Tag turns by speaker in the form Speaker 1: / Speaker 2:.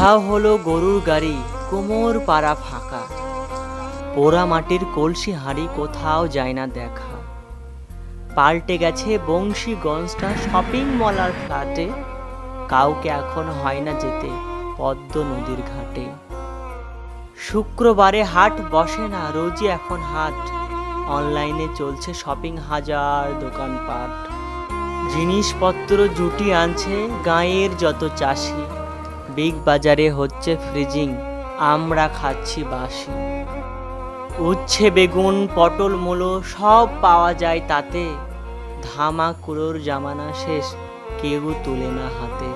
Speaker 1: উধাও হলো গরুর গাড়ি, কোমর পাড়া ফাঁকা, পোড়া মাটির কলসি হাঁড়ি কোথাও যায় না দেখা। পাল্টে গেছে বংশীগঞ্জটা শপিং মল আর ফ্ল্যাটে, কাউকে এখন হয় না যেতে পদ্ম নদীর ঘাটে। শুক্রবারে হাট বসে না, রোজই এখন হাট, অনলাইনে চলছে শপিং, হাজার দোকানপাট। জিনিসপত্র জুটি আনছে গাঁয়ের যত চাষি, বিগ বাজারে হচ্ছে ফ্রিজিং, আমরা খাচ্ছি বাসি। উচ্ছে বেগুন পটল মূলো সব পাওয়া যায় তাতে, ধামাকুড়োর জামানা শেষ, কেউ তুলে না হাতে।